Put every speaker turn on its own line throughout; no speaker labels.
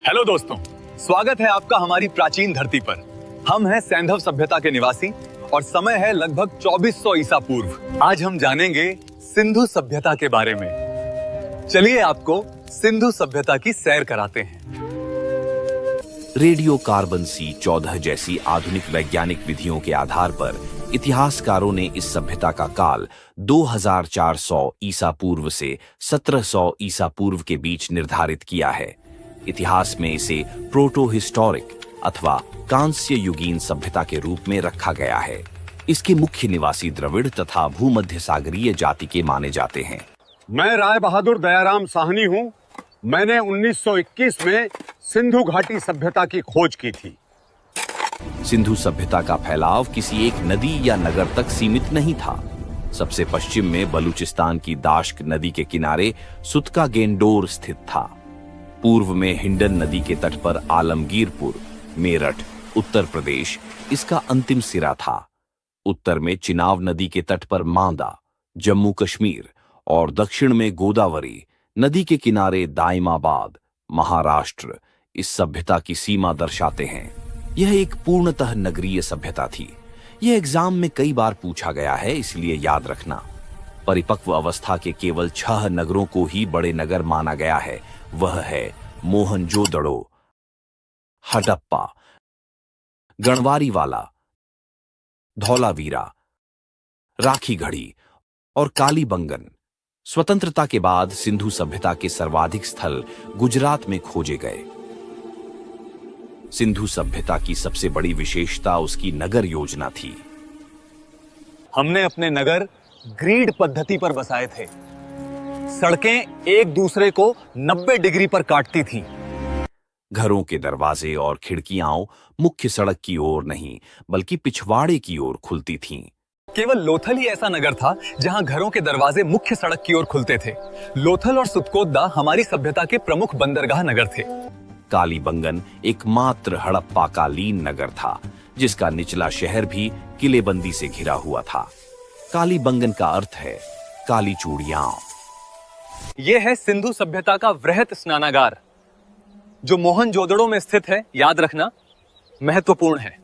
Hello दोस्तों, स्वागत है आपका हमारी प्राचीन धरती पर। हम हैं सैंधव सभ्यता के निवासी और समय है लगभग 2400 ईसा पूर्व। आज हम जानेंगे सिंधु सभ्यता के बारे में। चलिए आपको सिंधु सभ्यता की सैर कराते हैं।
रेडियो कार्बन C14 जैसी आधुनिक वैज्ञानिक विधियों के आधार पर इतिहासकारों ने इस सभ्यता का काल 2400 ईसा पूर्व से 1700 ईसा पूर्व के बीच निर्धारित किया है। इतिहास में इसे प्रोटो हिस्टोरिक अथवा कांस्य युगीन सभ्यता के रूप में रखा गया है। इसके मुख्य निवासी द्रविड़ तथा भूमध्य सागरीय जाति के माने जाते हैं।
मैं राय बहादुर दयाराम साहनी हूँ। मैंने 1921 में सिंधु घाटी सभ्यता की खोज की थी।
सिंधु सभ्यता का फैलाव किसी एक नदी या नगर तक सीमित नहीं था। सबसे पश्चिम में बलूचिस्तान की दाश्क नदी के किनारे सुतका गेंडोर स्थित था। पूर्व में हिंडन नदी के तट पर आलमगीरपुर, मेरठ, उत्तर प्रदेश इसका अंतिम सिरा था। उत्तर में चिनाब नदी के तट पर मांदा, जम्मू कश्मीर और दक्षिण में गोदावरी नदी के किनारे दाइमाबाद, महाराष्ट्र इस सभ्यता की सीमा दर्शाते हैं। यह एक पूर्णतः नगरीय सभ्यता थी। यह एग्जाम में कई बार पूछा गया है, इसलिए याद रखना। परिपक्व अवस्था के केवल 6 नगरों को ही बड़े नगर माना गया है। वह है मोहनजोदड़ो, हडप्पा, गणवारीवाला, धौलावीरा, राखीगढ़ी और कालीबंगन। स्वतंत्रता के बाद सिंधु सभ्यता के सर्वाधिक स्थल गुजरात में खोजे गए। सिंधु सभ्यता की सबसे बड़ी विशेषता उसकी नगर योजना थी।
हमने अपने नगर ग्रीड पद्धति पर बसाए थे। सड़कें एक दूसरे को 90 डिग्री पर काटती थीं।
घरों के दरवाजे और खिड़कियां मुख्य सड़क की ओर नहीं बल्कि पिछवाड़े की ओर खुलती थीं।
केवल लोथल ही ऐसा नगर था जहां घरों के दरवाजे मुख्य सड़क की ओर खुलते थे। लोथल और सुतकोदा हमारी सभ्यता के प्रमुख बंदरगाह नगर थे।
कालीबंगन एकमात्र हड़प्पाकालीन नगर था जिसका निचला शहर भी किलेबंदी से घिरा हुआ था। कालीबंगन का अर्थ है काली चूड़ियां।
यह है सिंधु सभ्यता का वृहत स्नानागार जो मोहनजोदड़ो में स्थित है। याद रखना, महत्वपूर्ण है।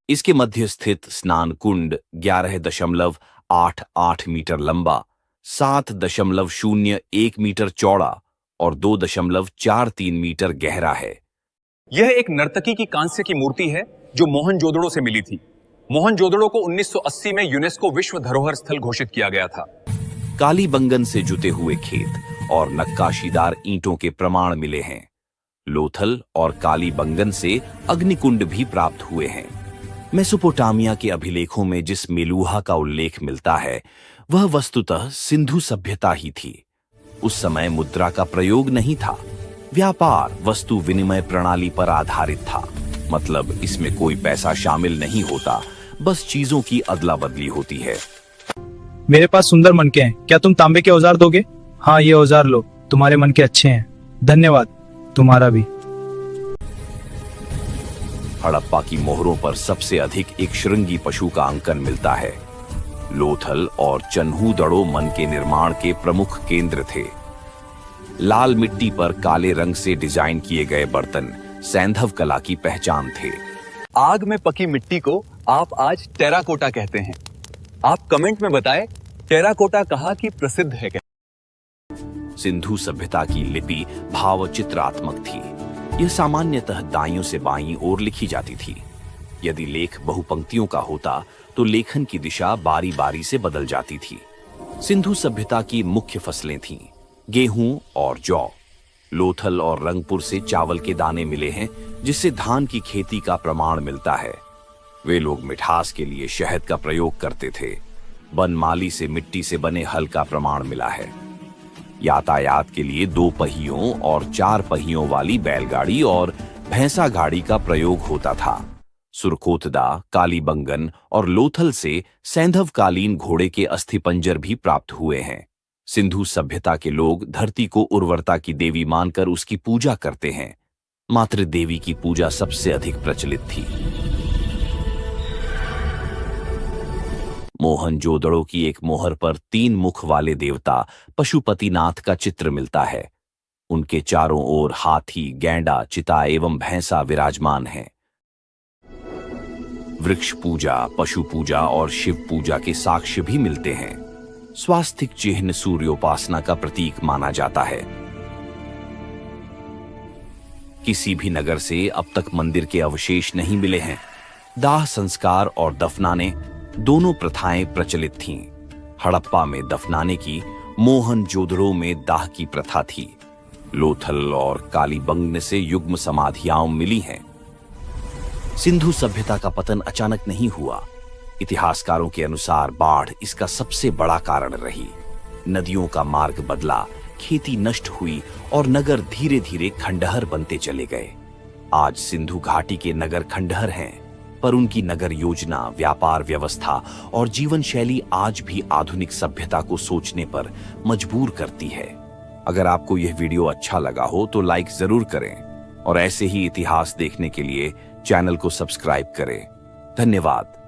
इसके मध्य स्थित स्नान कुंड 11.88 मीटर लंबा, 7.01 मीटर चौड़ा और 2.43 मीटर गहरा है।
यह एक नर्तकी की कांस्य की मूर्ति है जो मोहनजोदड़ो से मिली थी। मोहनजोदड़ो को 1980 में यूनेस्को विश्व धरोहर स्थल घोषित किया गया था।
कालीबंगन से जुते हुए खेत और नक्काशीदार ईंटों के प्रमाण मिले हैं। लोथल और कालीबंगन से अग्निकुंड भी प्राप्त हुए हैं। मेसोपोटामिया के अभिलेखों में जिस मेलूहा का उल्लेख मिलता है वह वस्तुतः सिंधु सभ्यता ही थी। उस समय मुद्रा का प्रयोग नहीं था। व्यापार वस्तु विनिमय प्रणाली पर आधारित था। मतलब इसमें कोई पैसा शामिल नहीं होता, बस चीजों की अदला बदली होती है।
मेरे पास सुंदर मनके हैं, क्या तुम तांबे के औजार दोगे? हाँ, ये औजार लो, तुम्हारे मनके अच्छे हैं। धन्यवाद, तुम्हारा भी।
हड़प्पा की मोहरों पर सबसे अधिक एक श्रृंगी पशु का अंकन मिलता है। लोथल और चन्हूदड़ो मन के निर्माण के प्रमुख केंद्र थे। लाल मिट्टी पर काले रंग से डिजाइन किए गए बर्तन सैंधव कला की पहचान थे।
आग में पकी मिट्टी को आप आज टेराकोटा कहते हैं। आप कमेंट में बताएं टेराकोटा कहाँ की प्रसिद्ध है।
सिंधु सभ्यता की लिपि भावचित्रात्मक थी। यह सामान्यतः दाईं से बाईं ओर लिखी जाती थी। यदि लेख बहुपंक्तियों का होता तो लेखन की दिशा बारी बारी से बदल जाती थी। सिंधु सभ्यता की मुख्य फसलें थीं गेहूं और जौ। लोथल और रंगपुर से चावल के दाने मिले हैं जिससे धान की खेती का प्रमाण मिलता है। वे लोग मिठास के लिए शहद का प्रयोग करते थे। बनमाली से मिट्टी से बने हल का प्रमाण मिला है। यातायात के लिए 2 पहियों और 4 पहियों वाली बैलगाड़ी और भैंसा गाड़ी का प्रयोग होता था। सुरकोतदा, कालीबंगन और लोथल से सैंधवकालीन घोड़े के अस्थिपंजर भी प्राप्त हुए हैं। सिंधु सभ्यता के लोग धरती को उर्वरता की देवी मानकर उसकी पूजा करते हैं। मातृ देवी की पूजा सबसे अधिक प्रचलित थी। मोहनजोदड़ो की एक मोहर पर 3 मुख वाले देवता पशुपतिनाथ का चित्र मिलता है। उनके चारों ओर हाथी, गैंडा, चिता एवं भैंसा विराजमान हैं। वृक्ष पूजा, पशु पूजा और शिव पूजा के साक्ष्य भी मिलते हैं। स्वास्तिक चिन्ह सूर्योपासना का प्रतीक माना जाता है। किसी भी नगर से अब तक मंदिर के अवशेष नहीं मिले हैं। दाह संस्कार और दफनाने दोनों प्रथाएं प्रचलित थीं। हड़प्पा में दफनाने की, मोहनजोदड़ो में दाह की प्रथा थी। लोथल और कालीबंगन से युग्म समाधियां मिली हैं। सिंधु सभ्यता का पतन अचानक नहीं हुआ। इतिहासकारों के अनुसार बाढ़ इसका सबसे बड़ा कारण रही। नदियों का मार्ग बदला, खेती नष्ट हुई और नगर धीरे धीरे खंडहर बनते चले गए। आज सिंधु घाटी के नगर खंडहर हैं, पर उनकी नगर योजना, व्यापार व्यवस्था और जीवन शैली आज भी आधुनिक सभ्यता को सोचने पर मजबूर करती है। अगर आपको यह वीडियो अच्छा लगा हो तो लाइक जरूर करें और ऐसे ही इतिहास देखने के लिए चैनल को सब्सक्राइब करें। धन्यवाद।